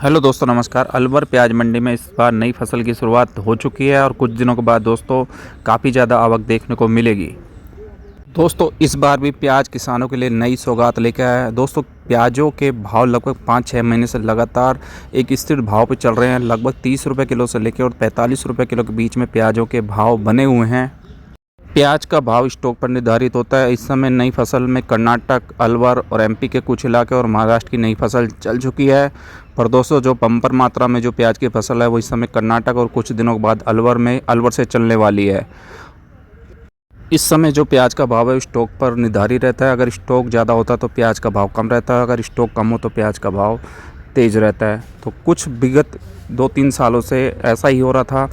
Hello दोस्तों, नमस्कार। अलवर प्याज मंडी में इस बार नई फसल की शुरुआत हो चुकी है और कुछ दिनों के बाद दोस्तों काफ़ी ज़्यादा आवक देखने को मिलेगी। दोस्तों इस बार भी प्याज किसानों के लिए नई सौगात लेकर आया है। दोस्तों प्याजों के भाव लगभग 5-6 महीने से लगातार एक स्थिर भाव पर चल रहे हैं। लगभग 30 रुपये किलो से लेकर और 45 रुपये किलो के बीच में प्याजों के भाव बने हुए हैं। प्याज का भाव स्टॉक पर निर्धारित होता है। इस समय नई फसल में कर्नाटक, अलवर और एमपी के कुछ इलाके और महाराष्ट्र की नई फसल चल चुकी है। पर दोस्तों जो बम्पर मात्रा में जो प्याज की फसल है वो इस समय कर्नाटक और कुछ दिनों के बाद अलवर से चलने वाली है। इस समय जो प्याज का भाव है स्टॉक पर निर्धारित रहता है। अगर स्टॉक ज़्यादा होता है तो प्याज का भाव कम रहता है, अगर स्टॉक कम हो तो प्याज का भाव तेज़ रहता है। तो कुछ विगत 2-3 सालों से ऐसा ही हो रहा था।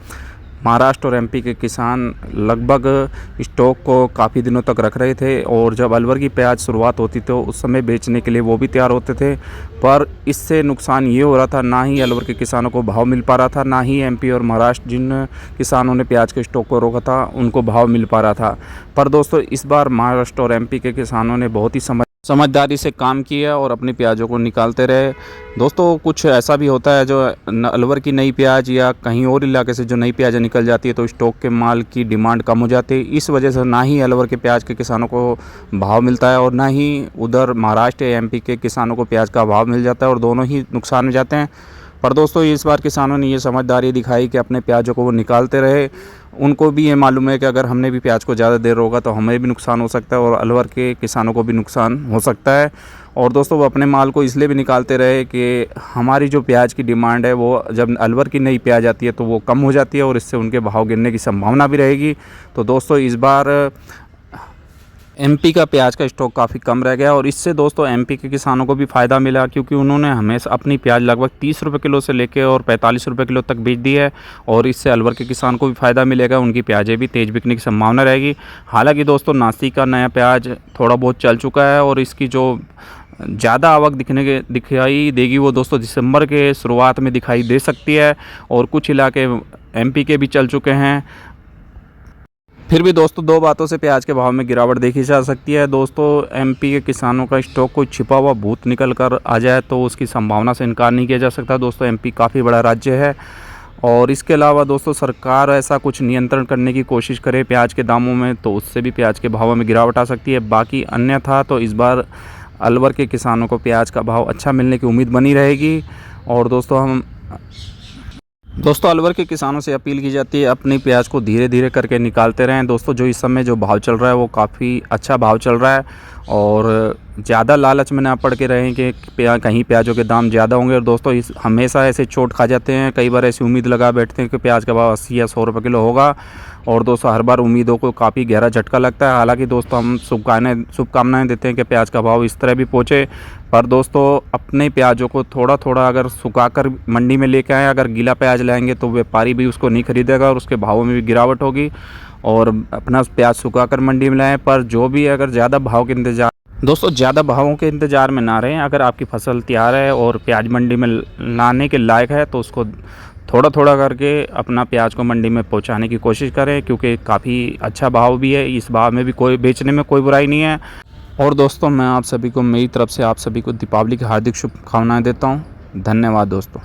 महाराष्ट्र और एमपी के किसान लगभग स्टॉक को काफ़ी दिनों तक रख रहे थे और जब अलवर की प्याज शुरुआत होती तो उस समय बेचने के लिए वो भी तैयार होते थे। पर इससे नुकसान ये हो रहा था, ना ही अलवर के किसानों को भाव मिल पा रहा था, ना ही एमपी और महाराष्ट्र जिन किसानों ने प्याज के स्टॉक को रोका था उनको भाव मिल पा रहा था। पर दोस्तों इस बार महाराष्ट्र और एमपी के किसानों ने बहुत ही समझदारी से काम किया और अपनी प्याजों को निकालते रहे। दोस्तों कुछ ऐसा भी होता है जो अलवर की नई प्याज या कहीं और इलाके से जो नई प्याज निकल जाती है तो स्टॉक के माल की डिमांड कम हो जाती है। इस वजह से ना ही अलवर के प्याज के किसानों को भाव मिलता है और ना ही उधर महाराष्ट्र या एमपी के किसानों को प्याज का भाव मिल जाता है और दोनों ही नुकसान में जाते हैं। पर दोस्तों इस बार किसानों ने ये समझदारी दिखाई कि अपने प्याजों को वो निकालते रहे। उनको भी ये मालूम है कि अगर हमने भी प्याज को ज़्यादा देर रोका तो हमें भी नुकसान हो सकता है और अलवर के किसानों को भी नुकसान हो सकता है। और दोस्तों वो अपने माल को इसलिए भी निकालते रहे कि हमारी जो प्याज की डिमांड है वो जब अलवर की नई प्याज आती है तो वो कम हो जाती है और इससे उनके भाव गिरने की संभावना भी रहेगी। तो दोस्तों इस बार एमपी का प्याज का स्टॉक काफ़ी कम रह गया और इससे दोस्तों एमपी के किसानों को भी फ़ायदा मिला, क्योंकि उन्होंने हमेशा अपनी प्याज लगभग 30 रुपये किलो से लेकर और 45 रुपये किलो तक बेच दी है और इससे अलवर के किसान को भी फ़ायदा मिलेगा, उनकी प्याजें भी तेज़ बिकने की संभावना रहेगी। हालांकि दोस्तों नासिक का नया प्याज थोड़ा बहुत चल चुका है और इसकी जो ज़्यादा आवक दिखाई देगी वो दोस्तों दिसंबर के शुरुआत में दिखाई दे सकती है और कुछ इलाके एमपी के भी चल चुके हैं। फिर भी दोस्तों दो बातों से प्याज के भाव में गिरावट देखी जा सकती है। दोस्तों एमपी के किसानों का स्टॉक कोई छिपा हुआ भूत निकल कर आ जाए तो उसकी संभावना से इनकार नहीं किया जा सकता। दोस्तों एमपी काफ़ी बड़ा राज्य है और इसके अलावा दोस्तों सरकार ऐसा कुछ नियंत्रण करने की कोशिश करे प्याज के दामों में तो उससे भी प्याज के भावों में गिरावट आ सकती है। बाकी अन्यथा तो इस बार अलवर के किसानों को प्याज का भाव अच्छा मिलने की उम्मीद बनी रहेगी। और दोस्तों अलवर के किसानों से अपील की जाती है अपनी प्याज को धीरे धीरे करके निकालते रहें। दोस्तों जो इस समय जो भाव चल रहा है वो काफ़ी अच्छा भाव चल रहा है और ज़्यादा लालच में ना पड़ के रहें कि कहीं प्याजों के दाम ज़्यादा होंगे। और दोस्तों हमेशा ऐसे चोट खा जाते हैं, कई बार ऐसी उम्मीद लगा बैठते हैं कि प्याज का भाव 80 या 100 रुपये किलो होगा और दोस्तों हर बार उम्मीदों को काफ़ी गहरा झटका लगता है। हालांकि दोस्तों हम शुभकामनाएं देते हैं कि प्याज का भाव इस तरह भी पहुँचे। पर दोस्तों अपने प्याजों को थोड़ा थोड़ा अगर सुखाकर मंडी में लेके आएँ, अगर गीला प्याज लाएंगे तो व्यापारी भी उसको नहीं खरीदेगा और उसके भावों में भी गिरावट होगी। और अपना प्याज सुखाकर मंडी में लाएँ। पर जो भी अगर ज़्यादा भावों के इंतज़ार में ना रहें। अगर आपकी फसल तैयार है और प्याज मंडी में लाने के लायक है तो उसको थोड़ा थोड़ा करके अपना प्याज को मंडी में पहुंचाने की कोशिश करें, क्योंकि काफ़ी अच्छा भाव भी है। इस भाव में भी कोई बेचने में कोई बुराई नहीं है। और दोस्तों मैं आप सभी को मेरी तरफ से आप सभी को दीपावली की हार्दिक शुभकामनाएं देता हूं। धन्यवाद दोस्तों।